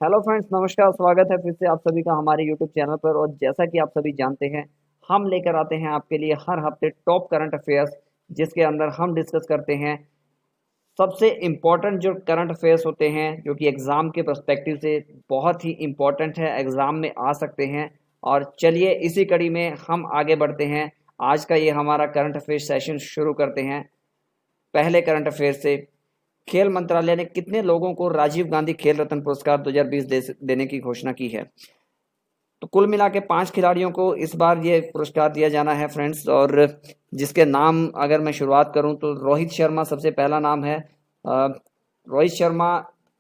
Hello friends, नमस्कार। स्वागत है फिर से आप सभी का हमारे यूट्यूब चैनल पर। और जैसा कि आप सभी जानते हैं, हम लेकर आते हैं आपके लिए हर हफ्ते टॉप करंट अफेयर्स, जिसके अंदर हम डिस्कस करते हैं सबसे इम्पोर्टेंट जो करंट अफेयर्स होते हैं, जो कि एग्ज़ाम के पर्सपेक्टिव से बहुत ही इम्पोर्टेंट है, एग्ज़ाम में आ सकते हैं। और चलिए इसी कड़ी में हम आगे बढ़ते हैं। आज का ये हमारा करंट अफेयर सेशन शुरू करते हैं पहले करंट अफेयर से। खेल मंत्रालय ने कितने लोगों को राजीव गांधी खेल रत्न पुरस्कार 2020 देने की घोषणा की है? तो कुल मिला के 5 खिलाड़ियों को इस बार ये पुरस्कार दिया जाना है फ्रेंड्स। और जिसके नाम अगर मैं शुरुआत करूं तो रोहित शर्मा सबसे पहला नाम है। रोहित शर्मा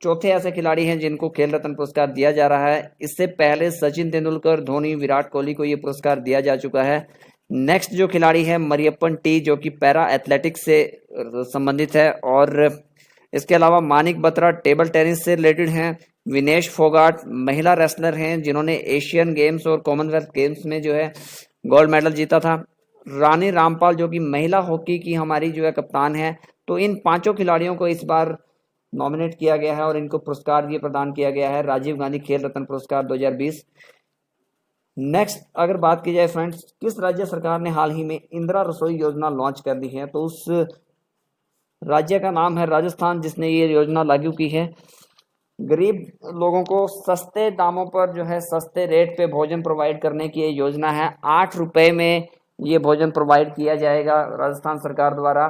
चौथे ऐसे खिलाड़ी हैं जिनको खेल रत्न पुरस्कार दिया जा रहा है। इससे पहले सचिन तेंदुलकर, धोनी, विराट कोहली को ये पुरस्कार दिया जा चुका है। नेक्स्ट जो खिलाड़ी है मरियप्पन टी, जो कि पैरा एथलेटिक्स से संबंधित है। और इसके अलावा मानिक बत्रा टेबल टेनिस से रिलेटेड हैं। विनेश फोगाट महिला रेसलर हैं जिन्होंने एशियन गेम्स और कॉमनवेल्थ गेम्स में जो है गोल्ड मेडल जीता था। रानी रामपाल जो कि महिला हॉकी की हमारी जो है कप्तान है। तो इन पांचों खिलाड़ियों को इस बार नॉमिनेट किया गया है और इनको पुरस्कार ये प्रदान किया गया है, राजीव गांधी खेल रत्न पुरस्कार 2020। नेक्स्ट अगर बात की जाए फ्रेंड्स, किस राज्य सरकार ने हाल ही में इंदिरा रसोई योजना लॉन्च कर दी है? तो उस राज्य का नाम है राजस्थान, जिसने ये योजना लागू की है। गरीब लोगों को सस्ते दामों पर जो है सस्ते रेट पे भोजन प्रोवाइड करने की ये योजना है। 8 रुपए में ये भोजन प्रोवाइड किया जाएगा राजस्थान सरकार द्वारा।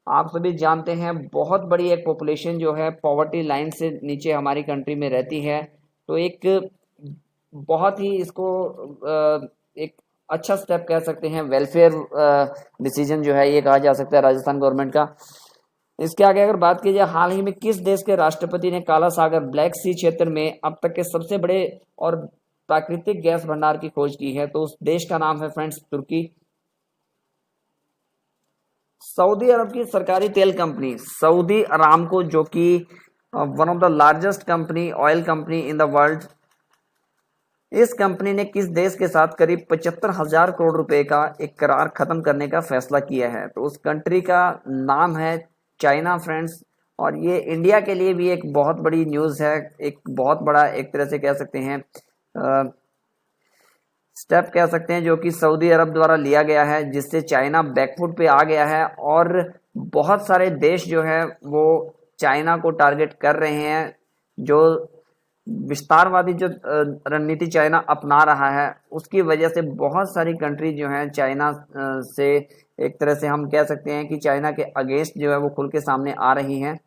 आप सभी जानते हैं बहुत बड़ी एक पॉपुलेशन जो है पॉवर्टी लाइन से नीचे हमारी कंट्री में रहती है। तो एक बहुत ही इसको एक अच्छा स्टेप कह सकते हैं, वेलफेयर डिसीजन जो है ये कहा जा सकता है राजस्थान गवर्नमेंट का। इसके आगे अगर बात की जाए, हाल ही में किस देश के राष्ट्रपति ने काला सागर ब्लैक सी क्षेत्र में अब तक के सबसे बड़े और प्राकृतिक गैस भंडार की खोज की है? तो उस देश का नाम है फ्रेंड्स तुर्की। सऊदी अरब की सरकारी तेल कंपनी सऊदी अरामको, जो कि one of the largest company oil company in the world, इस कंपनी ने किस देश के साथ करीब 75,000 करोड़ रुपए का एक करार खत्म करने का फैसला किया है? तो उस कंट्री का नाम है चाइना फ्रेंड्स। और ये इंडिया के लिए भी एक बहुत बड़ी न्यूज़ है, एक बहुत बड़ा एक तरह से कह सकते हैं स्टेप कह सकते हैं, जो कि सऊदी अरब द्वारा लिया गया है, जिससे चाइना बैकफुट पे आ गया है। और बहुत सारे देश जो है वो चाइना को टारगेट कर रहे हैं। जो विस्तारवादी जो रणनीति चाइना अपना रहा है, उसकी वजह से बहुत सारी कंट्री जो हैं चाइना से एक तरह से हम कह सकते हैं कि चाइना के अगेंस्ट जो है वो खुल के सामने आ रही हैं।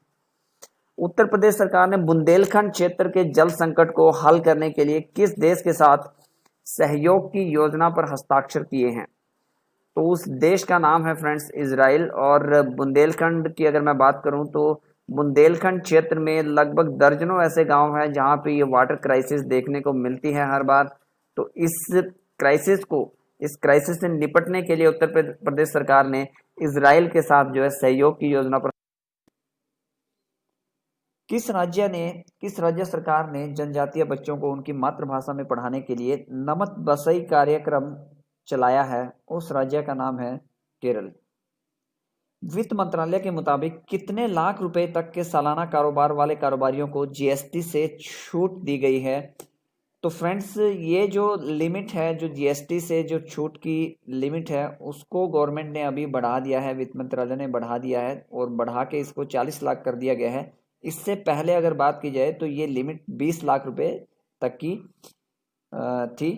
उत्तर प्रदेश सरकार ने बुंदेलखंड क्षेत्र के जल संकट को हल करने के लिए किस देश के साथ सहयोग की योजना पर हस्ताक्षर किए हैं? तो उस देश का नाम है फ्रेंड्स इजराइल। और बुंदेलखंड की अगर मैं बात करूं तो बुंदेलखंड क्षेत्र में लगभग दर्जनों ऐसे गांव हैं जहां पे ये वाटर क्राइसिस देखने को मिलती है हर बार। तो इस क्राइसिस से निपटने के लिए उत्तर प्रदेश सरकार ने इजराइल के साथ जो है सहयोग की योजना पर किस राज्य सरकार ने जनजातीय बच्चों को उनकी मातृभाषा में पढ़ाने के लिए नमत बसई कार्यक्रम चलाया है? उस राज्य का नाम है केरल। वित्त मंत्रालय के मुताबिक कितने लाख रुपए तक के सालाना कारोबार वाले कारोबारियों को जीएसटी से छूट दी गई है? तो फ्रेंड्स, ये जो लिमिट है, जो जीएसटी से जो छूट की लिमिट है, उसको गवर्नमेंट ने अभी बढ़ा दिया है, वित्त मंत्रालय ने बढ़ा दिया है और बढ़ा के इसको 40 लाख कर दिया गया है। इससे पहले अगर बात की जाए तो ये लिमिट 20 लाख रुपए तक की थी।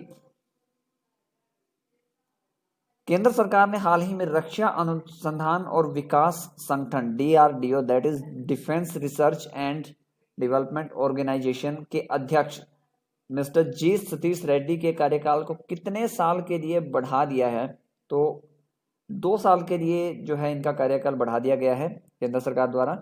केंद्र सरकार ने हाल ही में रक्षा अनुसंधान और विकास संगठन DRDO, that is defence research and development organisation के अध्यक्ष मिस्टर जी सतीश रेड्डी के कार्यकाल को कितने साल के लिए बढ़ा दिया है? तो 2 साल के लिए जो है इनका कार्यकाल बढ़ा दिया गया है केंद्र सरकार द्वारा।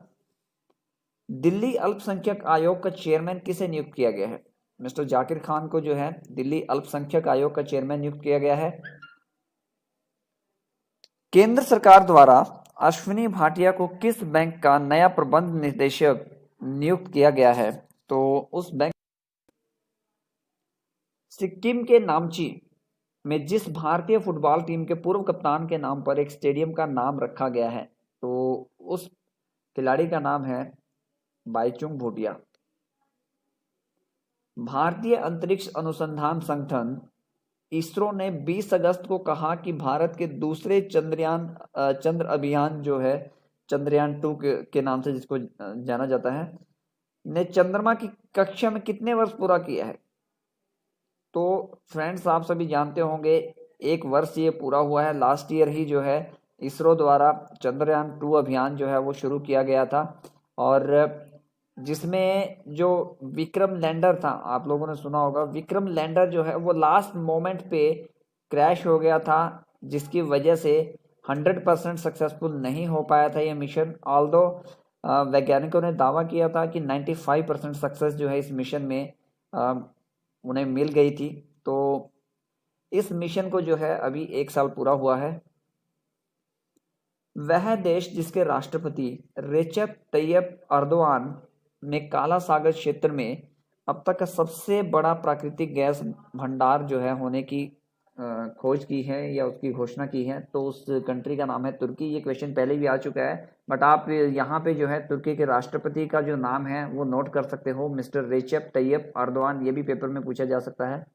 दिल्ली अल्पसंख्यक आयोग का चेयरमैन किसे नियुक्त किया गया है? मिस्टर जाकिर खान को जो है दिल्ली अल्पसंख्यक आयोग का चेयरमैन नियुक्त किया गया है। केंद्र सरकार द्वारा अश्विनी भाटिया को किस बैंक का नया प्रबंध निदेशक नियुक्त किया गया है? तो उस बैंक सिक्किम के नामची में जिस भारतीय फुटबॉल टीम के पूर्व कप्तान के नाम पर एक स्टेडियम का नाम रखा गया है, तो उस खिलाड़ी का नाम है बाईचुंग भूटिया। भारतीय अंतरिक्ष अनुसंधान संगठन इसरो ने 20 अगस्त को कहा कि भारत के दूसरे चंद्र अभियान जो है चंद्रयान 2 के नाम से जिसको जाना जाता है, ने चंद्रमा की कक्षा में कितने वर्ष पूरा किया है। तो फ्रेंड्स, आप सभी जानते होंगे 1 वर्ष ये पूरा हुआ है। लास्ट ईयर ही जो है इसरो द्वारा चंद्रयान 2 अभियान जो है वो शुरू किया गया था, और जिसमें जो विक्रम लैंडर था, आप लोगों ने सुना होगा, विक्रम लैंडर जो है वो लास्ट मोमेंट पे क्रैश हो गया था, जिसकी वजह से 100% सक्सेसफुल नहीं हो पाया था ये मिशन। ऑल्दो वैज्ञानिकों ने दावा किया था कि 95% सक्सेस जो है इस मिशन में उन्हें मिल गई थी। तो इस मिशन को जो है अभी 1 साल पूरा हुआ है। वह देश जिसके राष्ट्रपति रेचेप तैयप अर्दोआन ने काला सागर क्षेत्र में अब तक का सबसे बड़ा प्राकृतिक गैस भंडार जो है होने की खोज की है या उसकी घोषणा की है, तो उस कंट्री का नाम है तुर्की। ये क्वेश्चन पहले भी आ चुका है, बट आप यहाँ पे जो है तुर्की के राष्ट्रपति का जो नाम है वो नोट कर सकते हो, मिस्टर रेचेप तैयप अर्दोआन। ये भी पेपर में पूछा जा सकता है।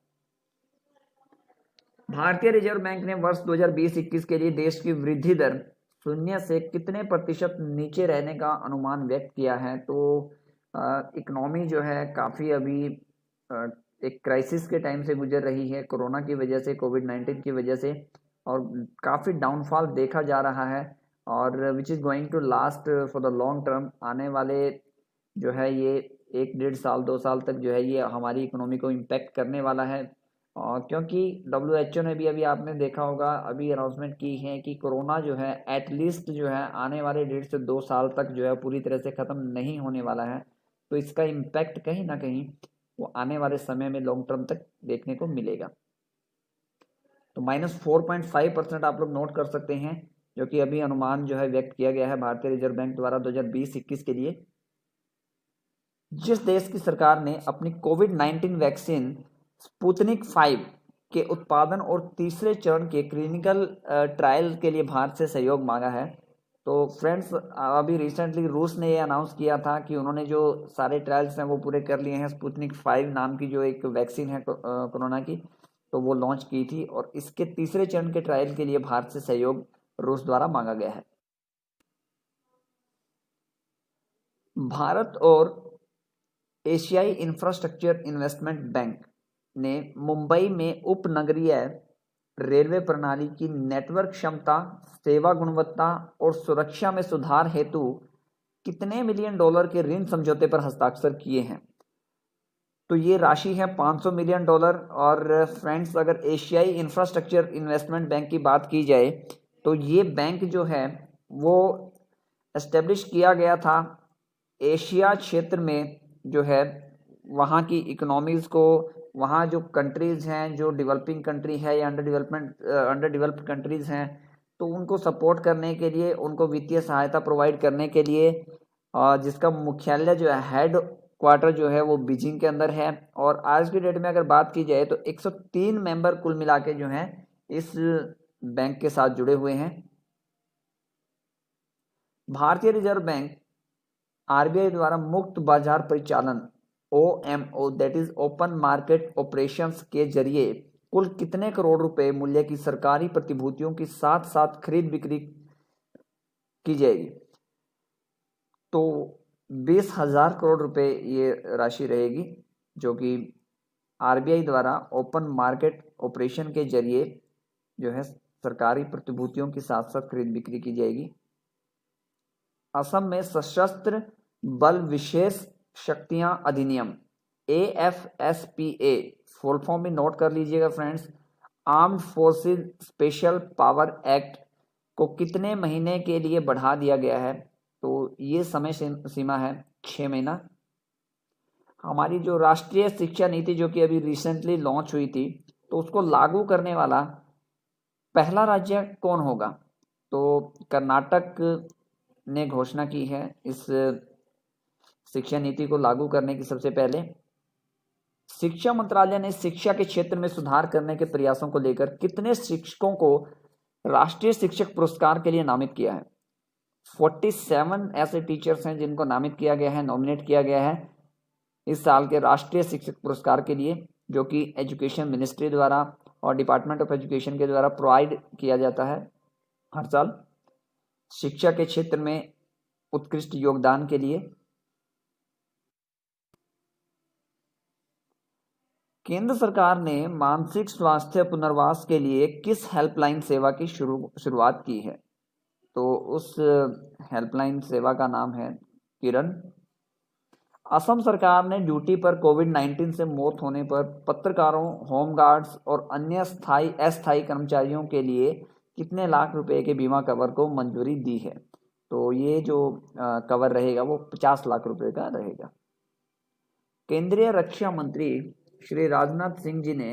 भारतीय रिजर्व बैंक ने वर्ष 2020-21 के लिए देश की वृद्धि दर 0 से कितने प्रतिशत नीचे रहने का अनुमान व्यक्त किया है। तो इकोनॉमी जो है काफ़ी अभी एक क्राइसिस के टाइम से गुजर रही है, कोरोना की वजह से, कोविड-19 की वजह से, और काफ़ी डाउनफॉल देखा जा रहा है, और which is going to last for the long term. आने वाले जो है ये 1-1.5 साल 2 साल तक जो है ये हमारी इकोनॉमी को इम्पैक्ट करने वाला है। और क्योंकि WHO ने भी अभी आपने देखा होगा अभी अनाउंसमेंट की है कि कोरोना जो है एटलीस्ट जो है आने वाले 1.5 से 2 साल तक जो है पूरी तरह से ख़त्म नहीं होने वाला है। तो इसका इम्पैक्ट कहीं ना कहीं वो आने वाले समय में लॉन्ग टर्म तक देखने को मिलेगा। तो -4.5% आप लोग नोट कर सकते हैं, जो कि अभी अनुमान जो है व्यक्त किया गया है भारतीय रिजर्व बैंक द्वारा 2020-21 के लिए। जिस देश की सरकार ने अपनी कोविड-19 वैक्सीन स्पुतनिक 5 के उत्पादन और तीसरे चरण के क्लिनिकल ट्रायल के लिए भारत से सहयोग मांगा है। तो फ्रेंड्स, अभी रिसेंटली रूस ने ये अनाउंस किया था कि उन्होंने जो सारे ट्रायल्स हैं वो पूरे कर लिए हैं। स्पुतनिक 5 नाम की जो एक वैक्सीन है कोरोना की, तो वो लॉन्च की थी, और इसके तीसरे चरण के ट्रायल के लिए भारत से सहयोग रूस द्वारा मांगा गया है। भारत और एशियाई इंफ्रास्ट्रक्चर इन्वेस्टमेंट बैंक ने मुंबई में उपनगरीय रेलवे प्रणाली की नेटवर्क क्षमता, सेवा गुणवत्ता और सुरक्षा में सुधार हेतु कितने $1 मिलियन के ऋण समझौते पर हस्ताक्षर किए हैं। तो ये राशि है $500 मिलियन। और फ्रेंड्स, अगर एशियाई इंफ्रास्ट्रक्चर इन्वेस्टमेंट बैंक की बात की जाए तो ये बैंक जो है वो एस्टेब्लिश किया गया था एशिया क्षेत्र में, जो है वहाँ की इकोनॉमीज़ को, वहाँ जो कंट्रीज़ हैं जो डेवलपिंग कंट्री है या अंडर डेवलप्ड कंट्रीज़ हैं, तो उनको सपोर्ट करने के लिए, उनको वित्तीय सहायता प्रोवाइड करने के लिए, जिसका मुख्यालय जो है, हेड क्वार्टर जो है वो बीजिंग के अंदर है। और आज की डेट में अगर बात की जाए तो 103 मेंबर कुल मिला के जो हैं इस बैंक के साथ जुड़े हुए हैं। भारतीय रिजर्व बैंक RBI द्वारा मुक्त बाजार परिचालन OMO that is open market operations के जरिए कुल कितने करोड़ रुपए मूल्य की सरकारी प्रतिभूतियों की साथ साथ खरीद बिक्री की जाएगी। तो 20,000 करोड़ रुपए ये राशि रहेगी, जो कि RBI द्वारा ओपन मार्केट ऑपरेशन के जरिए जो है सरकारी प्रतिभूतियों की साथ साथ खरीद बिक्री की जाएगी। असम में सशस्त्र बल विशेष शक्तियां अधिनियम AFSPA फुल फॉर्म में नोट कर लीजिएगा friends. Armed forces special power act को कितने महीने के लिए बढ़ा दिया गया है। तो ये समय सीमा है 6 महीना। हमारी जो राष्ट्रीय शिक्षा नीति जो कि अभी रिसेंटली लॉन्च हुई थी, तो उसको लागू करने वाला पहला राज्य कौन होगा। तो कर्नाटक ने घोषणा की है इस शिक्षा नीति को लागू करने की सबसे पहले। शिक्षा मंत्रालय ने शिक्षा के क्षेत्र में सुधार करने के प्रयासों को लेकर कितने शिक्षकों को राष्ट्रीय शिक्षक पुरस्कार के लिए नामित किया है। 47 ऐसे टीचर्स हैं जिनको नामित किया गया है, नॉमिनेट किया गया है। इस साल के राष्ट्रीय शिक्षक पुरस्कार के लिए, जो कि एजुकेशन मिनिस्ट्री द्वारा और डिपार्टमेंट ऑफ एजुकेशन के द्वारा प्रोवाइड किया जाता है हर साल, शिक्षा के क्षेत्र में उत्कृष्ट योगदान के लिए। केंद्र सरकार ने मानसिक स्वास्थ्य पुनर्वास के लिए किस हेल्पलाइन सेवा की शुरुआत की है? तो उस हेल्पलाइन सेवा का नाम है किरण। असम सरकार ने ड्यूटी पर कोविड-19 से मौत होने पर पत्रकारों, होमगार्ड्स और अन्य अस्थायी कर्मचारियों के लिए कितने लाख रुपए के बीमा कवर को मंजूरी दी है? तो ये जो कवर रहेगा वो 50 लाख रुपए का रहेगा। केंद्रीय रक्षा मंत्री श्री राजनाथ सिंह जी ने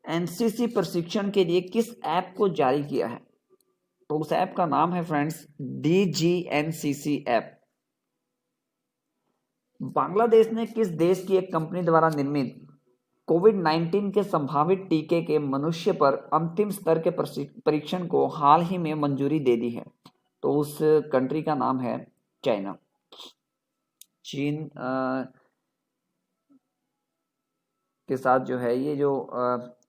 एनसीसी प्रशिक्षण के लिए किस ऐप को जारी किया है? तो उस ऐप का नाम है फ्रेंड्स DGNCC ऐप। बांग्लादेश ने किस देश की एक कंपनी द्वारा निर्मित कोविड-19 के संभावित टीके के मनुष्य पर अंतिम स्तर के परीक्षण को हाल ही में मंजूरी दे दी है? तो उस कंट्री का नाम है चाइना। चीन के साथ जो है ये जो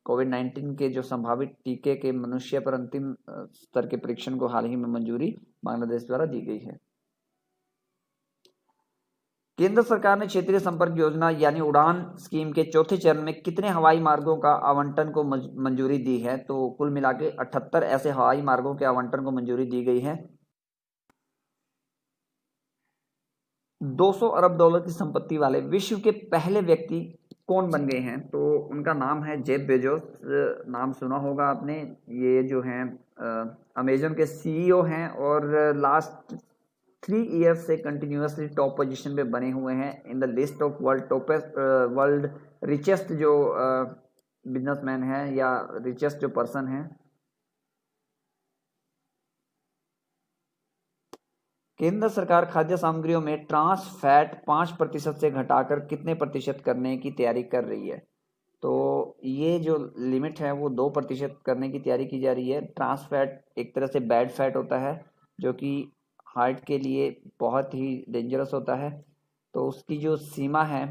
कोविड-19 के जो संभावित टीके के मनुष्य पर अंतिम स्तर के परीक्षण को हाल ही में मंजूरी बांग्लादेश द्वारा दी गई है। केंद्र सरकार ने क्षेत्रीय संपर्क योजना यानी उड़ान स्कीम के चौथे चरण में कितने हवाई मार्गों का आवंटन को मंजूरी दी है? तो कुल मिला के 78 ऐसे हवाई मार्गों के आवंटन को मंजूरी दी गई है। 200 अरब डॉलर की संपत्ति वाले विश्व के पहले व्यक्ति कौन बन गए हैं? तो उनका नाम है जेफ बेजोस। नाम सुना होगा आपने। ये जो हैं अमेजन के CEO हैं और लास्ट 3 ईयर्स से कंटिन्यूसली टॉप पोजीशन पे बने हुए हैं in the list of world richest जो बिजनेसमैन हैं या रिचेस्ट जो पर्सन हैं। केंद्र सरकार खाद्य सामग्रियों में ट्रांस फैट 5% से घटाकर कितने प्रतिशत करने की तैयारी कर रही है? तो ये जो लिमिट है वो 2% करने की तैयारी की जा रही है। ट्रांस फैट एक तरह से बैड फैट होता है जो कि हार्ट के लिए बहुत ही डेंजरस होता है, तो उसकी जो सीमा है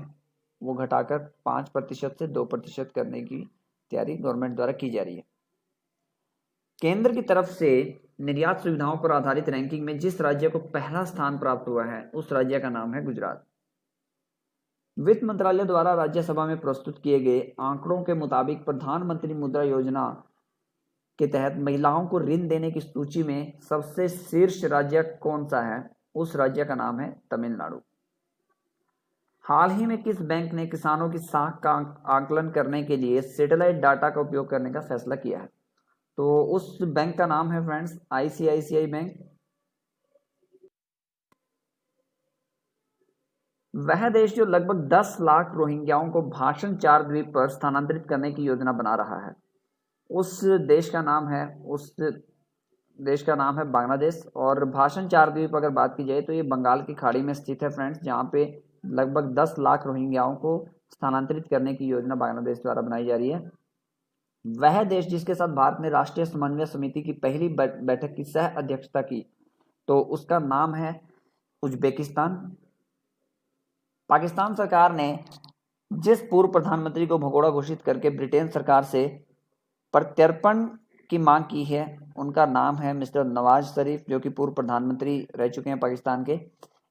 वो घटाकर 5% से 2% करने की तैयारी गवर्नमेंट द्वारा की जा रही है। केंद्र की तरफ से निर्यात सुविधाओं पर आधारित रैंकिंग में जिस राज्य को पहला स्थान प्राप्त हुआ है उस राज्य का नाम है गुजरात। वित्त मंत्रालय द्वारा राज्यसभा में प्रस्तुत किए गए आंकड़ों के मुताबिक प्रधानमंत्री मुद्रा योजना के तहत महिलाओं को ऋण देने की सूची में सबसे शीर्ष राज्य कौन सा है? उस राज्य का नाम है तमिलनाडु। हाल ही में किस बैंक ने किसानों की साख का आकलन करने के लिए सैटेलाइट डाटा का उपयोग करने का फैसला किया है? तो उस बैंक का नाम है फ्रेंड्स ICICI बैंक। वह देश जो लगभग 10 लाख रोहिंग्याओं को भाषण 4 द्वीप पर स्थानांतरित करने की योजना बना रहा है, उस देश का नाम है बांग्लादेश। और भाषण 4 द्वीप अगर बात की जाए तो ये बंगाल की खाड़ी में स्थित है फ्रेंड्स, जहाँ पे लगभग 10 लाख रोहिंग्याओं को स्थानांतरित करने की योजना बांग्लादेश द्वारा बनाई जा रही है। वह देश जिसके साथ भारत ने राष्ट्रीय समन्वय समिति की पहली बैठक की सह अध्यक्षता की, तो उसका नाम है उज्बेकिस्तान। पाकिस्तान सरकार ने जिस पूर्व प्रधानमंत्री को भगोड़ा घोषित करके ब्रिटेन सरकार से प्रत्यर्पण की मांग की है, उनका नाम है मिस्टर नवाज शरीफ, जो कि पूर्व प्रधानमंत्री रह चुके हैं पाकिस्तान के।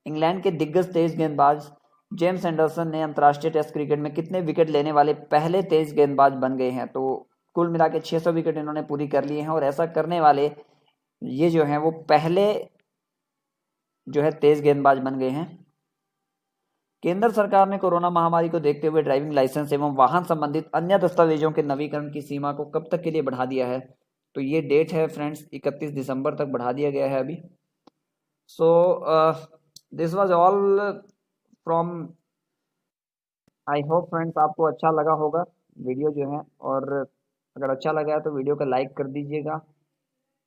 इंग्लैंड के दिग्गज तेज गेंदबाज जेम्स एंडरसन ने अंतर्राष्ट्रीय टेस्ट क्रिकेट में कितने विकेट लेने वाले पहले तेज गेंदबाज बन गए हैं? तो कुल मिला के 600 विकेट इन्होंने पूरी कर लिए हैं और ऐसा करने वाले ये जो हैं वो पहले जो है तेज गेंदबाज बन गए हैं। केंद्र सरकार ने कोरोना महामारी को देखते हुए ड्राइविंग लाइसेंस एवं वाहन संबंधित अन्य दस्तावेजों के नवीकरण की सीमा को कब तक के लिए बढ़ा दिया है? तो ये डेट है फ्रेंड्स 31 दिसंबर तक बढ़ा दिया गया है अभी। So this was all from, I hope friends आपको अच्छा लगा होगा वीडियो जो है, और अगर अच्छा लगा है तो वीडियो को लाइक कर दीजिएगा,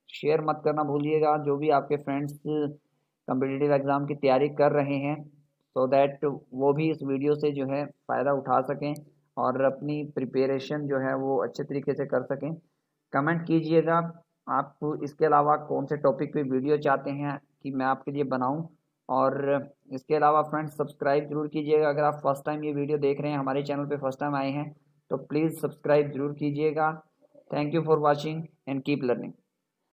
शेयर मत करना भूलिएगा। जो भी आपके फ्रेंड्स कम्पिटिटिव एग्ज़ाम की तैयारी कर रहे हैं, सो दैट वो भी इस वीडियो से जो है फ़ायदा उठा सकें और अपनी प्रिपरेशन जो है वो अच्छे तरीके से कर सकें। कमेंट कीजिएगा आप इसके अलावा कौन से टॉपिक पे वीडियो चाहते हैं कि मैं आपके लिए बनाऊं, और इसके अलावा फ्रेंड्स सब्सक्राइब जरूर कीजिएगा। अगर आप फर्स्ट टाइम ये वीडियो देख रहे हैं, हमारे चैनल पे फर्स्ट टाइम आए हैं, तो प्लीज़ सब्सक्राइब जरूर कीजिएगा। Thank you for watching and keep learning.